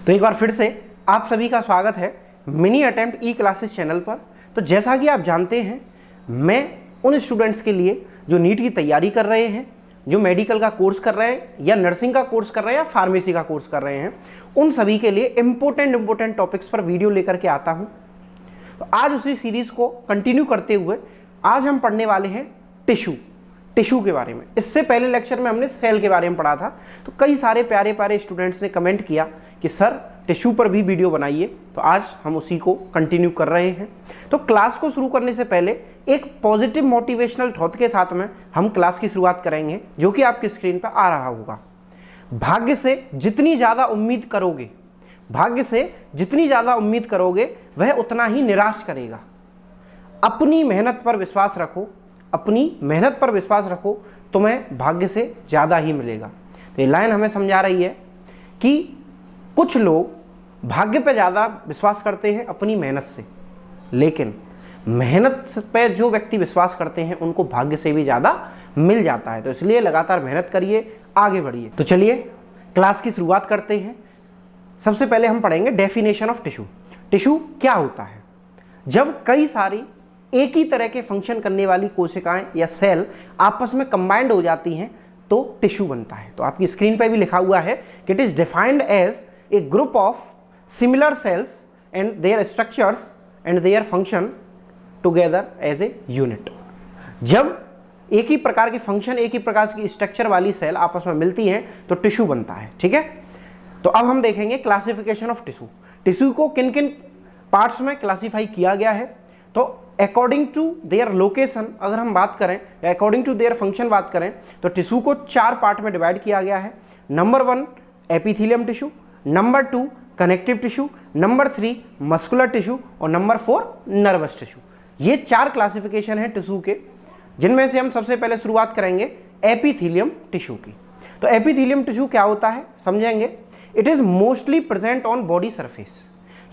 तो एक बार फिर से आप सभी का स्वागत है मिनी अटेम्प्ट ई क्लासेस चैनल पर। तो जैसा कि आप जानते हैं, मैं उन स्टूडेंट्स के लिए जो नीट की तैयारी कर रहे हैं, जो मेडिकल का कोर्स कर रहे हैं या नर्सिंग का कोर्स कर रहे हैं या फार्मेसी का कोर्स कर रहे हैं, उन सभी के लिए इंपॉर्टेंट टॉपिक्स पर वीडियो लेकर के आता हूं। तो आज उसी सीरीज को कंटिन्यू करते हुए आज हम पढ़ने वाले हैं टिश्यू के बारे में। इससे पहले लेक्चर में हमने सेल के बारे में पढ़ा था। तो कई सारे प्यारे स्टूडेंट्स ने कमेंट किया कि सर टिश्यू पर भी वीडियो बनाइए, तो आज हम उसी को कंटिन्यू कर रहे हैं। तो क्लास को शुरू करने से पहले एक पॉजिटिव मोटिवेशनल थॉट के साथ में हम क्लास की शुरुआत करेंगे, जो कि आपकी स्क्रीन पर आ रहा होगा। भाग्य से जितनी ज़्यादा उम्मीद करोगे वह उतना ही निराश करेगा। अपनी मेहनत पर विश्वास रखो, तुम्हें भाग्य से ज़्यादा ही मिलेगा। तो ये लाइन हमें समझा रही है कि कुछ लोग भाग्य पे ज़्यादा विश्वास करते हैं अपनी मेहनत से, लेकिन मेहनत पे जो व्यक्ति विश्वास करते हैं उनको भाग्य से भी ज़्यादा मिल जाता है। तो इसलिए लगातार मेहनत करिए, आगे बढ़िए। तो चलिए क्लास की शुरुआत करते हैं। सबसे पहले हम पढ़ेंगे डेफिनेशन ऑफ टिश्यू। टिश्यू क्या होता है? जब कई सारी एक ही तरह के फंक्शन करने वाली कोशिकाएं या सेल आपस में कंबाइंड हो जाती हैं तो टिश्यू बनता है। तो आपकी स्क्रीन पर भी लिखा हुआ है कि it is defined as a group of similar cells and their structures and their function together as a unit. जब एक ही प्रकार के फंक्शन, एक ही प्रकार की स्ट्रक्चर वाली सेल आपस में मिलती हैं तो टिश्यू बनता है। ठीक है, तो अब हम देखेंगे क्लासिफिकेशन ऑफ टिश्यू। टिश्यू को किन किन पार्ट्स में क्लासीफाई किया गया है। तो अकॉर्डिंग टू देयर लोकेशन अगर हम बात करें या अकॉर्डिंग टू देयर फंक्शन बात करें तो टिश्यू को 4 पार्ट में डिवाइड किया गया है। Number 1 epithelium tissue, number 2 connective tissue, number 3 muscular tissue और नंबर 4 नर्वस टिश्यू। ये 4 क्लासिफिकेशन है टिश्यू के, जिनमें से हम सबसे पहले शुरुआत करेंगे एपिथेलियम टिश्यू की। तो एपिथेलियम टिश्यू क्या होता है समझेंगे। It is mostly present on body surface.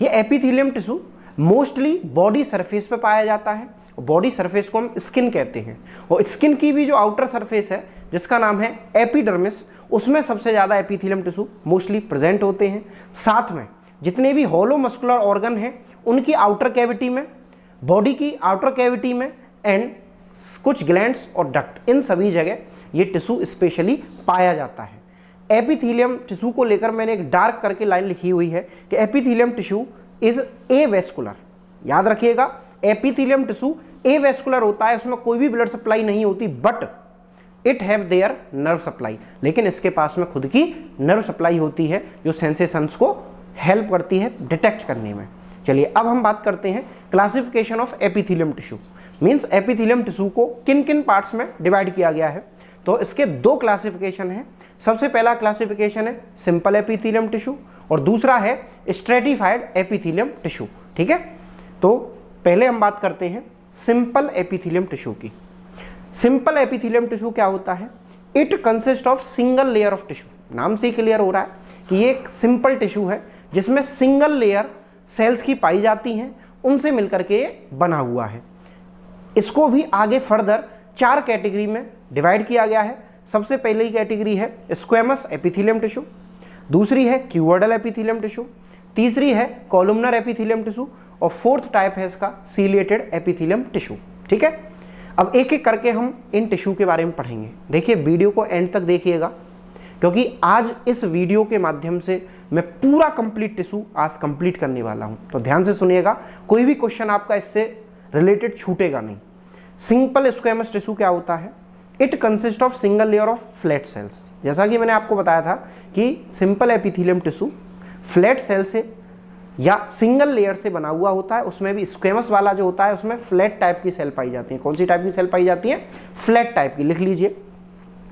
ये epithelium tissue mostly body surface पे पाया जाता है। बॉडी सरफेस को हम स्किन कहते हैं, और स्किन की भी जो आउटर सरफेस है जिसका नाम है एपिडर्मिस, उसमें सबसे ज़्यादा एपिथेलियम टिश्यू मोस्टली प्रेजेंट होते हैं। साथ में जितने भी हॉलो मस्कुलर ऑर्गन हैं उनकी आउटर कैविटी में, बॉडी की आउटर कैविटी में एंड कुछ ग्लैंड्स और डक्ट, इन सभी जगह ये टिश्यू स्पेशली पाया जाता है। एपिथेलियम टिश्यू को लेकर मैंने एक डार्क करके लाइन लिखी हुई है कि एपिथेलियम टिश्यू इज एवेस्कुलर। याद रखिएगा, एपिथेलियम टिश्यू एवेस्कुलर होता है, उसमें कोई भी ब्लड सप्लाई नहीं होती, but it have their nerve supply. लेकिन इसके पास में खुद की नर्व सप्लाई होती है जो सेंसेशंस को हेल्प करती है डिटेक्ट करने में। चलिए अब हम बात करते हैं classification of epithelium tissue. Means epithelium tissue को किन किन पार्ट्स में डिवाइड किया गया है। तो इसके 2 क्लासिफिकेशन हैं। सबसे पहला क्लासिफिकेशन है सिंपल एपिथेलियम टिश्यू और दूसरा है स्ट्रेटिफाइड एपिथेलियम टिश्यू। ठीक है, तो पहले हम बात करते हैं सिंपल एपिथेलियम टिश्यू की। सिंपल एपिथेलियम टिश्यू क्या होता है? It consist of single layer of tissue. नाम से ही क्लियर हो रहा है कि ये एक सिंपल टिश्यू है जिसमें सिंगल लेयर सेल्स की पाई जाती हैं, उनसे मिलकर के ये बना हुआ है। इसको भी आगे फर्दर 4 कैटेगरी में डिवाइड किया गया है। सबसे पहली कैटेगरी है स्क्वेमस एपिथेलियम टिश्यू, दूसरी है क्यूबोइडल एपिथेलियम टिश्यू, तीसरी है कॉलमनर एपिथेलियम टिश्यू और 4th टाइप है इसका सीलिएटेड एपिथेलियम टिश्यू। ठीक है, अब एक एक करके हम इन टिश्यू के बारे में पढ़ेंगे। देखिए वीडियो को एंड तक देखिएगा, क्योंकि आज इस वीडियो के माध्यम से मैं पूरा कंप्लीट टिश्यू आज कंप्लीट करने वाला हूं। तो ध्यान से सुनिएगा, कोई भी क्वेश्चन आपका इससे रिलेटेड छूटेगा नहीं। सिंपल स्क्वेमस टिश्यू क्या होता है? It consist of single layer of flat sales. जैसा कि मैंने आपको बताया था कि simple epithelium tissue flat cell से या सिंगल लेयर से बना हुआ होता है। उसमें भी स्क्वेमस वाला जो होता है उसमें फ्लैट टाइप की सेल पाई जाती है। कौन सी टाइप की सेल पाई जाती है? फ्लैट टाइप की। लिख लीजिए,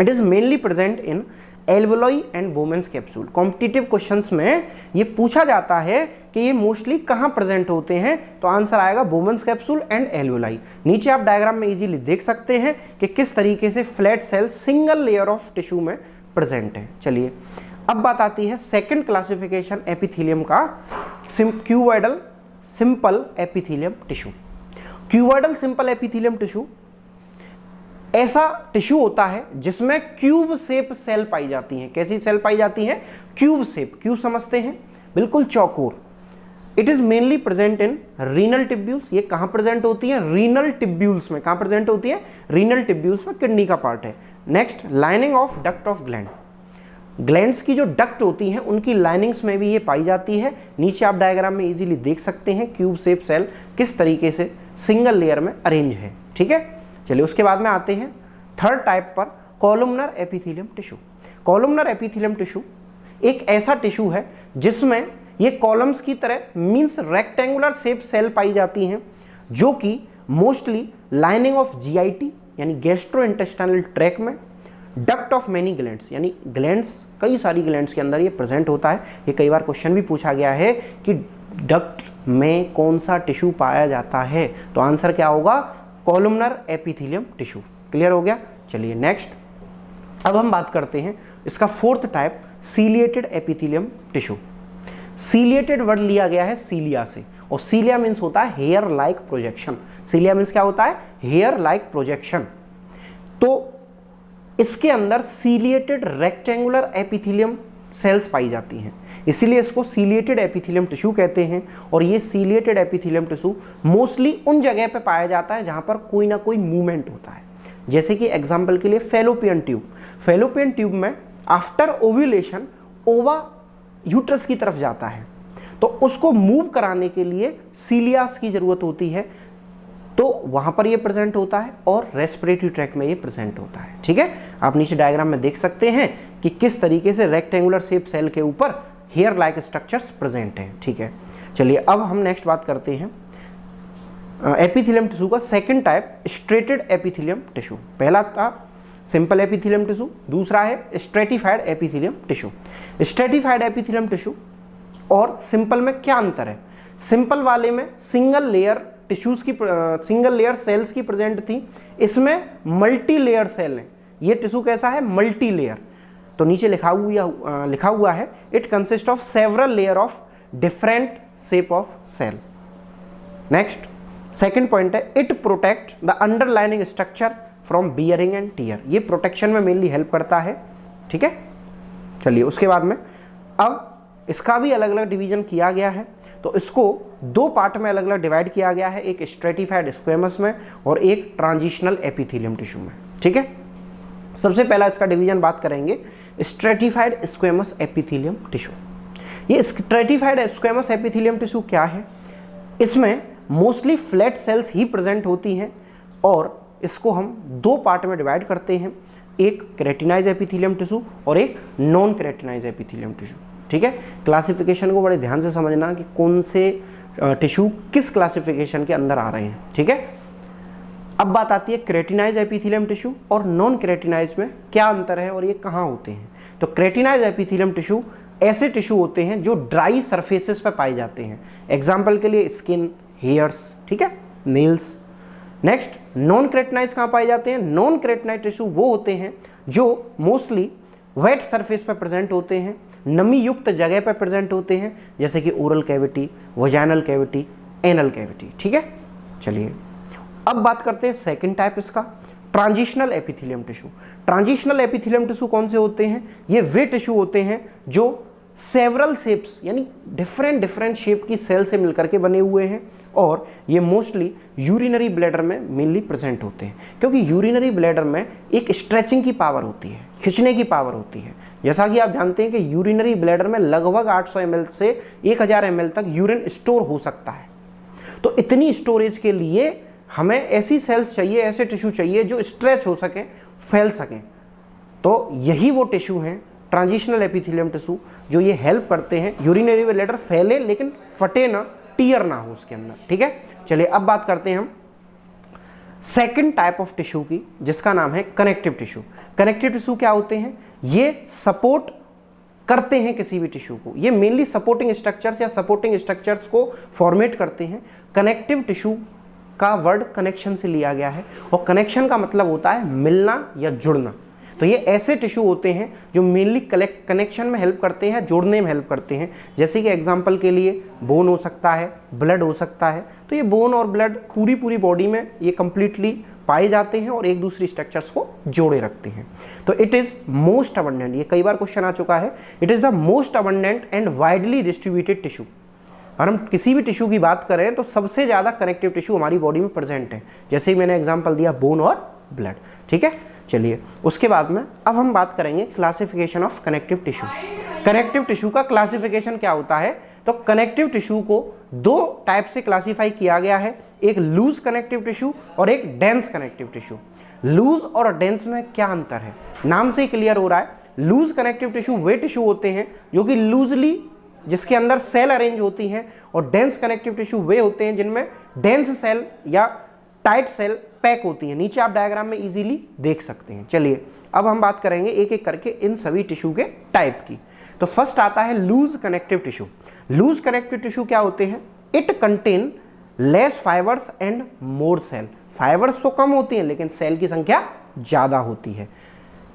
it is mainly present in alveoli and Bowman's capsule. Competitive questions में ये पूछा जाता है कि ये मोस्टली कहाँ प्रेजेंट होते हैं, तो आंसर आएगा बोमेन्स कैप्सूल एंड एल्वेओलाई। नीचे आप डायग्राम में इजीली देख सकते हैं कि किस तरीके से flat cell single layer of tissue में प्रेजेंट है। चलिए अब बात आती है सेकंड क्लासिफिकेशन एपिथेलियम का, cuboidal simple epithelium tissue. Cuboidal simple epithelium tissue ऐसा टिश्यू होता है जिसमें क्यूब शेप सेल पाई जाती हैं। कैसी सेल पाई जाती हैं? Cube shape. क्यूब समझते हैं, बिल्कुल चौकोर। It is mainly present in renal tubules. ये कहाँ प्रेजेंट होती है? रीनल टिब्यूल्स में। कहाँ प्रेजेंट होती है? रीनल टिब्यूल्स में, किडनी का पार्ट है। Next, lining of duct of gland. Glands की जो डक्ट होती हैं उनकी लाइनिंग्स में भी ये पाई जाती है। नीचे आप डायग्राम में इजीली देख सकते हैं क्यूब शेप सेल किस तरीके से सिंगल लेयर में अरेंज है। ठीक है, चलिए उसके बाद में आते हैं थर्ड टाइप पर, columnar epithelium tissue. Columnar epithelium tissue एक ऐसा टिश्यू है जिसमें ये कॉलम्स की तरह मींस रेक्टेंगुलर शेप सेल पाई जाती हैं, जो कि मोस्टली लाइनिंग ऑफ जीआईटी यानी गैस्ट्रो इंटेस्टाइनल ट्रैक में, डक्ट ऑफ मेनी ग्लैंड्स यानी ग्लैंड्स, कई सारी ग्लैंड्स के अंदर ये प्रेजेंट होता है। ये कई बार क्वेश्चन भी पूछा गया है कि डक्ट में कौन सा टिश्यू पाया जाता है, तो आंसर क्या होगा? Columnar epithelium tissue. क्लियर हो गया? चलिए नेक्स्ट, अब हम बात करते हैं इसका fourth type, ciliated epithelium tissue. Ciliated word लिया गया है सीलिया से, और सीलिया मीन्स होता है hair like projection. Cilia means क्या होता है? Hair like projection. तो इसके अंदर सीलिएटेड रेक्टेंगुलर एपिथेलियम सेल्स पाई जाती हैं, इसीलिए इसको सीलिएटेड एपिथेलियम टिश्यू कहते हैं। और ये सीलिएटेड एपिथेलियम टिश्यू मोस्टली उन जगह पे पाया जाता है जहां पर कोई ना कोई मूवमेंट होता है, जैसे कि एग्जांपल के लिए फैलोपियन ट्यूब। फैलोपियन ट्यूब में आफ्टर ओव्यूलेशन ओवा यूट्रस की तरफ जाता है, तो उसको मूव कराने के लिए सीलियास की जरूरत होती है, तो वहां पर ये प्रेजेंट होता है, और रेस्पिरेटरी ट्रैक में ये प्रेजेंट होता है। ठीक है, आप नीचे डायग्राम में देख सकते हैं कि किस तरीके से रेक्टेंगुलर शेप सेल के ऊपर हेयर लाइक स्ट्रक्चर्स प्रेजेंट हैं। ठीक है, चलिए अब हम नेक्स्ट बात करते हैं एपिथेलियम टिश्यू का second type, striated epithelium tissue. पहला था सिंपल एपिथेलियम टिश्यू, दूसरा है stratified epithelium tissue. Stratified epithelium tissue और सिंपल में क्या अंतर है? सिंपल वाले में सिंगल लेयर टिश्यूज की, सिंगल लेयर सेल्स की प्रेजेंट थी, इसमें मल्टी लेयर सेल है। ये टिश्यू कैसा है? Multi layer. तो नीचे लिखा हुआ है it consist of several layer of different shape of cell. Next second point है it protect the underlining structure from bearing and tear. ये प्रोटेक्शन में मेनली हेल्प करता है। ठीक है, चलिए उसके बाद में अब इसका भी अलग अलग डिवीजन किया गया है, तो इसको दो पार्ट में अलग अलग डिवाइड किया गया है, एक स्ट्रेटिफाइड स्क्वेमस में और एक ट्रांजिशनल एपिथेलियम टिश्यू में। ठीक है, सबसे पहला इसका डिवीजन बात करेंगे स्ट्रेटिफाइड स्क्वेमस एपिथेलियम टिश्यू। ये स्ट्रेटिफाइड स्क्वेमस एपिथेलियम टिश्यू क्या है? इसमें मोस्टली फ्लैट सेल्स ही प्रेजेंट होती हैं, और इसको हम दो पार्ट में डिवाइड करते हैं, एक केराटिनाइज एपिथेलियम टिश्यू और एक नॉन केराटिनाइज एपिथेलियम टिश्यू। ठीक है, क्लासिफिकेशन को बड़े ध्यान से समझना कि कौन से टिश्यू किस क्लासिफिकेशन के अंदर आ रहे हैं। ठीक है, अब बात आती है केराटिनाइज एपिथेलियम टिश्यू और नॉन केराटिनाइज में क्या अंतर है और ये कहाँ होते हैं। तो केराटिनाइज एपिथेलियम टिश्यू ऐसे टिश्यू होते हैं जो ड्राई सरफेसेस पर पाए जाते हैं, एग्जाम्पल के लिए स्किन, हेयर्स, ठीक है, नेल्स। नेक्स्ट, नॉन केराटिनाइज कहाँ पाए जाते हैं? नॉन केराटिनाइज टिश्यू वो होते हैं जो मोस्टली वेट सरफेस पर प्रेजेंट होते हैं, नमी युक्त जगह पर प्रेजेंट होते हैं, जैसे कि oral cavity, vaginal cavity, anal cavity. ठीक है, चलिए अब बात करते हैं सेकंड टाइप इसका, transitional epithelium tissue. Transitional epithelium tissue कौन से होते हैं? ये वे टिश्यू होते हैं जो सेवरल शेप्स यानी डिफरेंट शेप की सेल से मिलकर के बने हुए हैं, और ये मोस्टली यूरिनरी ब्लैडर में मेनली प्रेजेंट होते हैं, क्योंकि यूरिनरी ब्लैडर में एक स्ट्रेचिंग की पावर होती है, खींचने की पावर होती है। जैसा कि आप जानते हैं कि यूरिनरी ब्लैडर में लगभग 800 ml से 1000 ml तक यूरिन स्टोर हो सकता है। तो इतनी स्टोरेज के लिए हमें ऐसी सेल्स चाहिए, ऐसे टिश्यू चाहिए जो स्ट्रेच हो सकें, फैल सकें। तो यही वो टिश्यू हैं ट्रांजिशनल एपिथेलियम टिश्यू, जो ये हेल्प करते हैं यूरिनरी ब्लैडर फैले लेकिन फटे ना, टीयर ना हो उसके अंदर। ठीक है, चलिए अब बात करते हैं हम सेकंड टाइप ऑफ टिश्यू की, जिसका नाम है कनेक्टिव टिश्यू। कनेक्टिव टिश्यू क्या होते हैं? ये सपोर्ट करते हैं किसी भी टिश्यू को, ये मेनली सपोर्टिंग स्ट्रक्चर्स या सपोर्टिंग स्ट्रक्चर्स को फॉर्मेट करते हैं। कनेक्टिव टिश्यू का वर्ड कनेक्शन से लिया गया है, और कनेक्शन का मतलब होता है मिलना या जुड़ना। तो ये ऐसे टिश्यू होते हैं जो मेनली कनेक्शन में हेल्प करते हैं, जोड़ने में हेल्प करते हैं, जैसे कि एग्जांपल के लिए बोन हो सकता है, ब्लड हो सकता है। तो ये बोन और ब्लड पूरी बॉडी में ये कंप्लीटली पाए जाते हैं और एक दूसरी स्ट्रक्चर्स को जोड़े रखते हैं। तो इट इज़ मोस्ट अबंडेंट, ये कई बार क्वेश्चन आ चुका है, it is the most abundant and widely distributed tissue. और हम किसी भी टिश्यू की बात करें तो सबसे ज़्यादा कनेक्टिव टिश्यू हमारी बॉडी में प्रेजेंट है, जैसे ही मैंने एग्जाम्पल दिया बोन और ब्लड। ठीक है, चलिए उसके बाद में अब हम बात करेंगे classification of connective tissue. Connective tissue का क्लासिफिकेशन क्या होता है, तो कनेक्टिव टिश्यू को दो टाइप से क्लासीफाई किया गया है, एक लूज कनेक्टिव टिश्यू और एक डेंस कनेक्टिव टिश्यू। लूज और डेंस में क्या अंतर है, नाम से ही क्लियर हो रहा है। लूज कनेक्टिव टिश्यू वे टिश्यू होते हैं जो कि लूजली, जिसके अंदर सेल अरेंज होती हैं, और डेंस कनेक्टिव टिश्यू वे होते हैं जिनमें डेंस सेल या टाइट सेल पैक होती हैं। नीचे आप डायग्राम में इजीली देख सकते हैं। चलिए अब हम बात करेंगे एक एक करके इन सभी टिश्यू के टाइप की। तो फर्स्ट आता है loose connective tissue. Loose connective tissue क्या होते हैं, it contain less fibres and more cell. Fibres तो कम होती हैं लेकिन सेल की संख्या ज़्यादा होती है।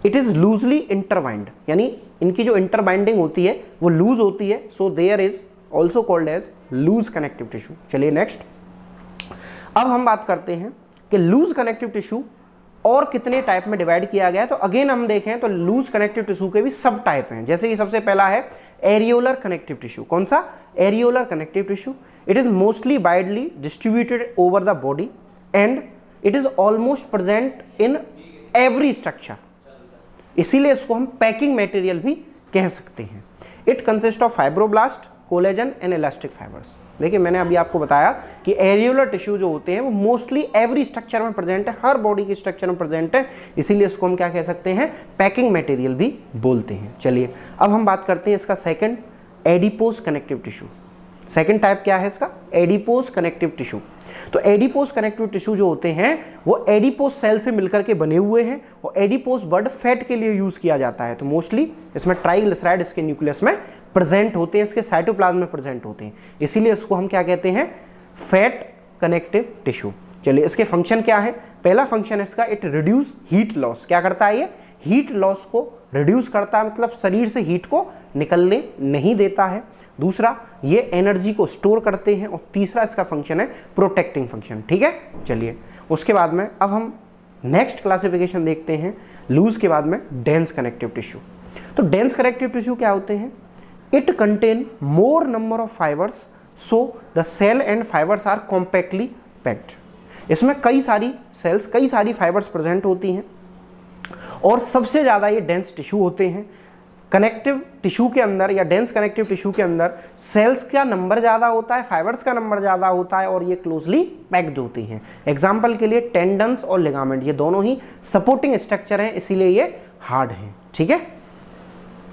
इट इज़ लूजली इंटरबाइंड, यानी इनकी जो इंटरबाइंडिंग होती है वो लूज होती है, so there is also called as loose connective tissue. चलिए नेक्स्ट, अब हम बात करते हैं कि लूज कनेक्टिव टिश्यू और कितने टाइप में डिवाइड किया गया है। तो अगेन हम देखें तो लूज कनेक्टिव टिश्यू के भी सब टाइप हैं, जैसे कि सबसे पहला है एरियोलर कनेक्टिव टिश्यू। कौन सा, areolar connective tissue. It is mostly widely distributed over the body and it is almost present in every structure, इसीलिए इसको हम पैकिंग मटेरियल भी कह सकते हैं। It consist of fibroblast, collagen and elastic fibres. देखिए मैंने अभी आपको बताया कि एरियोलर टिश्यू जो होते हैं वो मोस्टली एवरी स्ट्रक्चर में प्रेजेंट है, हर बॉडी की स्ट्रक्चर में प्रेजेंट है, इसीलिए इसको हम क्या कह सकते हैं, पैकिंग मटेरियल भी बोलते हैं। चलिए अब हम बात करते हैं इसका second, adipose connective tissue. Second type क्या है इसका, एडिपोज कनेक्टिव टिश्यू। तो एडिपोज कनेक्टिव टिश्यू जो होते हैं वो एडिपोज सेल से मिलकर के बने हुए हैं और एडिपोज ब्लड फैट के लिए यूज किया जाता है। तो मोस्टली इसमें ट्राइग्लिसराइड इसके न्यूक्लियस में प्रेजेंट होते हैं, इसके साइटोप्लाज्म में प्रेजेंट होते हैं, इसीलिए इसको हम क्या कहते हैं, फैट कनेक्टिव टिश्यू। चलिए इसके फंक्शन क्या है, पहला फंक्शन इसका, इट रिड्यूस हीट लॉस। क्या करता है ये, हीट लॉस को रिड्यूस करता है, मतलब शरीर से हीट को निकलने नहीं देता है। दूसरा, ये एनर्जी को स्टोर करते हैं, और तीसरा इसका फंक्शन है प्रोटेक्टिंग फंक्शन। ठीक है, चलिए उसके बाद में अब हम नेक्स्ट क्लासिफिकेशन देखते हैं, लूज के बाद में डेंस कनेक्टिव टिश्यू। तो डेंस कनेक्टिव टिश्यू क्या होते हैं, it contain more number of fibres so the cell and fibres are compactly packed. इसमें कई सारी सेल्स, कई सारी फाइबर्स प्रेजेंट होती हैं और सबसे ज़्यादा ये डेंस टिश्यू होते हैं। कनेक्टिव टिश्यू के अंदर या डेंस कनेक्टिव टिश्यू के अंदर सेल्स का नंबर ज़्यादा होता है, फाइबर्स का नंबर ज़्यादा होता है और ये क्लोजली पैक्ड होती हैं। एग्जाम्पल के लिए टेंडन्स और लिगामेंट, ये दोनों ही सपोर्टिंग स्ट्रक्चर हैं, इसीलिए ये हार्ड हैं। ठीक है,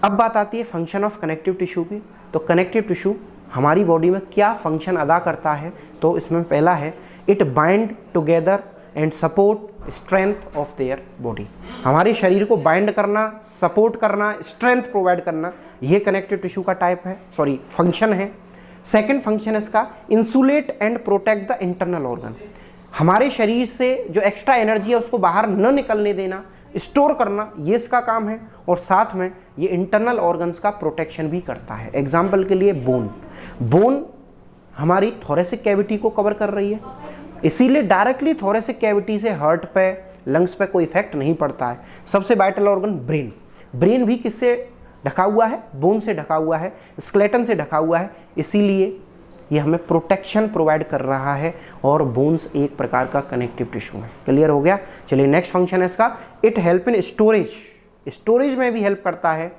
अब बात आती है फंक्शन ऑफ कनेक्टिव टिश्यू की। तो कनेक्टिव टिश्यू हमारी बॉडी में क्या फंक्शन अदा करता है, तो इसमें पहला है, it bind together and support strength of their body. हमारे शरीर को बाइंड करना, सपोर्ट करना, स्ट्रेंथ प्रोवाइड करना, ये कनेक्टिव टिश्यू का टाइप है, सॉरी फंक्शन है। सेकंड फंक्शन इसका, insulate and protect the internal organ. हमारे शरीर से जो एक्स्ट्रा एनर्जी है उसको बाहर न निकलने देना, स्टोर करना, ये इसका काम है। और साथ में ये इंटरनल ऑर्गन्स का प्रोटेक्शन भी करता है। एग्जाम्पल के लिए बोन, बोन हमारी थोरेसिक कैविटी को कवर कर रही है, इसीलिए डायरेक्टली थोरेसिक कैविटी से हार्ट पे, लंग्स पे कोई इफेक्ट नहीं पड़ता है। सबसे वाइटल ऑर्गन ब्रेन, ब्रेन भी किससे ढका हुआ है, बोन से ढका हुआ है, स्केलेटन से ढका हुआ है, इसीलिए ये हमें प्रोटेक्शन प्रोवाइड कर रहा है। और बोन्स एक प्रकार का कनेक्टिव टिश्यू है। क्लियर हो गया। चलिए नेक्स्ट फंक्शन है इसका, it help in storage, storage में भी हेल्प करता है,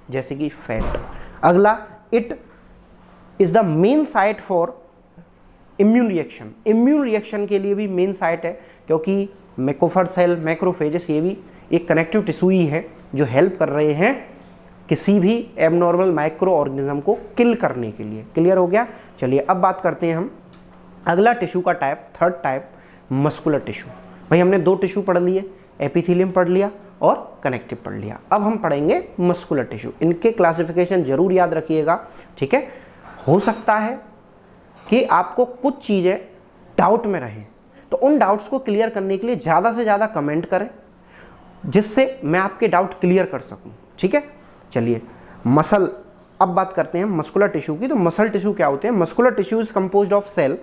जैसे कि फैट। अगला, it is the main site for immune reaction. Immune reaction के लिए भी मेन साइट है, क्योंकि मैक्रोफेज सेल, मैक्रोफेजेस, ये भी एक कनेक्टिव टिश्यू ही है जो हेल्प कर रहे हैं किसी भी एबनॉर्मल माइक्रो ऑर्गेनिज्म को किल करने के लिए। क्लियर हो गया। चलिए अब बात करते हैं हम अगला टिश्यू का type, third type, muscular tissue. भाई हमने दो टिश्यू पढ़ लिए, एपिथेलियम पढ़ लिया और कनेक्टिव पढ़ लिया। अब हम पढ़ेंगे मस्कुलर टिश्यू। इनके क्लासिफिकेशन जरूर याद रखिएगा, ठीक है। हो सकता है कि आपको कुछ चीज़ें डाउट में रहें, तो उन डाउट्स को क्लियर करने के लिए ज़्यादा से ज़्यादा कमेंट करें, जिससे मैं आपके डाउट क्लियर कर सकूं, ठीक है। चलिए मसल, अब बात करते हैं मस्कुलर टिश्यू की। तो मसल टिश्यू क्या होते हैं? Muscular tissue is composed of cell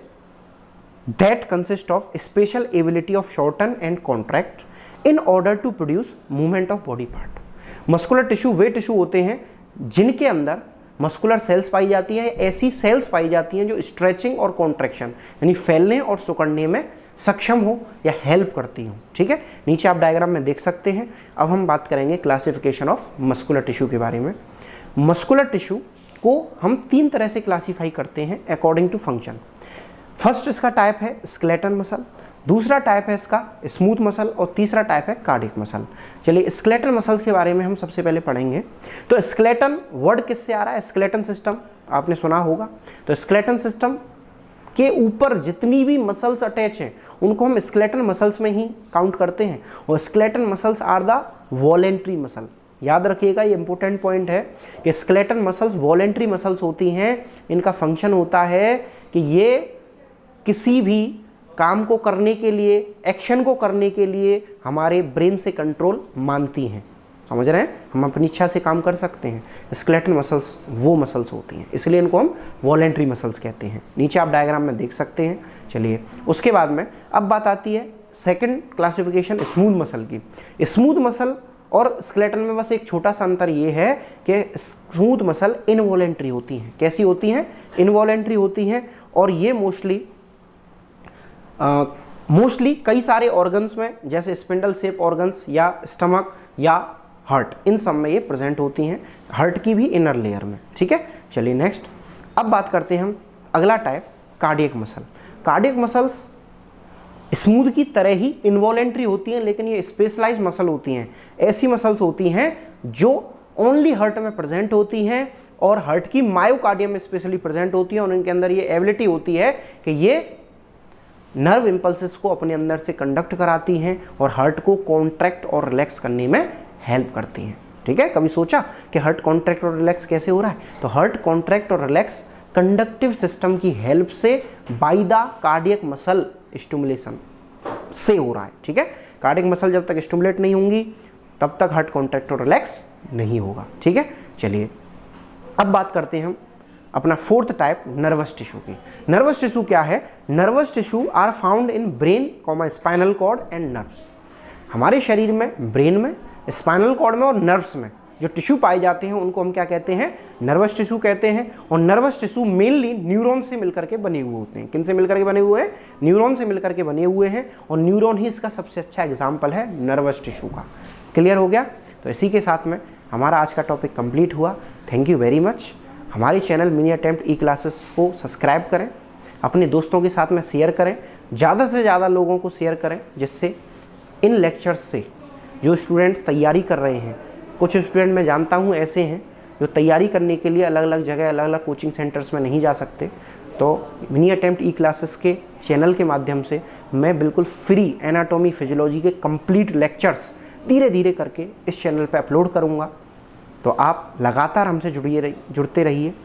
that consist of special ability of shorten and contract in order to produce movement of body part. Muscular tissue वे टिश्यू होते हैं जिनके अंदर मस्कुलर सेल्स पाई जाती हैं, ऐसी सेल्स पाई जाती हैं जो स्ट्रेचिंग और कॉन्ट्रैक्शन यानी फैलने और सिकुड़ने में सक्षम हो या हेल्प करती हो। ठीक है, नीचे आप डायग्राम में देख सकते हैं। अब हम बात करेंगे क्लासिफिकेशन ऑफ मस्कुलर टिश्यू के बारे में। मस्कुलर टिश्यू को हम 3 तरह से क्लासीफाई करते हैं अकॉर्डिंग टू फंक्शन। फर्स्ट इसका टाइप है स्केलेटन मसल, दूसरा टाइप है इसका स्मूथ मसल और तीसरा टाइप है कार्डियक मसल। चलिए स्केलेटन मसल्स के बारे में हम सबसे पहले पढ़ेंगे। तो स्केलेटन वर्ड किससे आ रहा है? स्केलेटन सिस्टम आपने सुना होगा। तो स्केलेटन सिस्टम के ऊपर जितनी भी मसल्स अटैच हैं उनको हम स्केलेटन मसल्स में ही काउंट करते हैं और skeleton muscles are the voluntary muscle. याद रखिएगा, ये इंपॉर्टेंट पॉइंट है कि स्केलेटन मसल्स वॉलेंट्री मसल्स होती हैं। इनका फंक्शन होता है कि ये किसी भी काम को करने के लिए, एक्शन को करने के लिए हमारे ब्रेन से कंट्रोल मांगती हैं। समझ रहे हैं? हम अपनी इच्छा से काम कर सकते हैं। स्केलेटन मसल्स वो मसल्स होती हैं, इसलिए इनको हम वॉलेंट्री मसल्स कहते हैं। नीचे आप डायग्राम में देख सकते हैं। चलिए उसके बाद में अब बात आती है सेकंड क्लासिफिकेशन स्मूथ मसल की। स्मूथ मसल और स्केलेटन में बस एक छोटा सा अंतर ये है कि स्मूथ मसल इनवॉलेंट्री होती हैं। कैसी होती हैं? इनवॉलेंट्री होती हैं। और ये मोस्टली कई सारे ऑर्गन्स में, जैसे स्पिंडल शेप ऑर्गन्स या स्टमक या हार्ट, इन सब में ये प्रेजेंट होती हैं, हार्ट की भी इनर लेयर में। ठीक है, चलिए नेक्स्ट अब बात करते हैं हम अगला type cardiac muscle. Cardiac muscles smooth की तरह ही इनवॉलेंट्री होती हैं, लेकिन ये स्पेशलाइज मसल होती हैं। ऐसी मसल्स होती हैं जो ओनली हार्ट में प्रेजेंट होती हैं और हार्ट की मायोकार्डियम में स्पेशली प्रेजेंट होती हैं और इनके अंदर ये एबिलिटी होती है कि ये नर्व इम्पल्सेस को अपने अंदर से कंडक्ट कराती हैं और हार्ट को कॉन्ट्रैक्ट और रिलैक्स करने में हेल्प करती हैं। ठीक है, कभी सोचा कि हार्ट कॉन्ट्रैक्ट और रिलैक्स कैसे हो रहा है? तो हार्ट कॉन्ट्रैक्ट और रिलैक्स कंडक्टिव सिस्टम की हेल्प से by the cardiac muscle stimulation से हो रहा है। ठीक है, कार्डियक मसल जब तक स्टिमुलेट नहीं होंगी तब तक हार्ट कॉन्ट्रैक्ट और रिलैक्स नहीं होगा। ठीक है, चलिए अब बात करते हैं हम अपना फोर्थ टाइप नर्वस टिश्यू की। नर्वस टिश्यू क्या है? Nervous tissue are found in brain, spinal cord and nerves. हमारे शरीर में ब्रेन में, स्पाइनल कॉर्ड में और नर्व्स में जो टिश्यू पाए जाते हैं उनको हम क्या कहते हैं? नर्वस टिश्यू कहते हैं। और नर्वस टिश्यू मेनली न्यूरॉन से मिलकर के बने हुए होते हैं। किन से मिलकर के बने हुए हैं? न्यूरॉन से मिलकर के बने हुए हैं और न्यूरॉन ही इसका सबसे अच्छा एग्जाम्पल है नर्वस टिश्यू का। क्लियर हो गया? तो इसी के साथ में हमारा आज का टॉपिक कंप्लीट हुआ। Thank you very much. हमारे चैनल मिनी अटेम्प्ट ई क्लासेस को सब्सक्राइब करें, अपने दोस्तों के साथ में शेयर करें, ज़्यादा से ज़्यादा लोगों को शेयर करें, जिससे इन लेक्चर्स से जो स्टूडेंट तैयारी कर रहे हैं, कुछ स्टूडेंट मैं जानता हूँ ऐसे हैं जो तैयारी करने के लिए अलग अलग जगह, अलग अलग कोचिंग सेंटर्स में नहीं जा सकते, तो मिनी अटेम्प्ट ई क्लासेस के चैनल के माध्यम से मैं बिल्कुल फ्री एनाटॉमी फिजियोलॉजी के कंप्लीट लेक्चर्स धीरे धीरे करके इस चैनल पर अपलोड करूँगा। तो आप लगातार हमसे जुड़ते रहिए।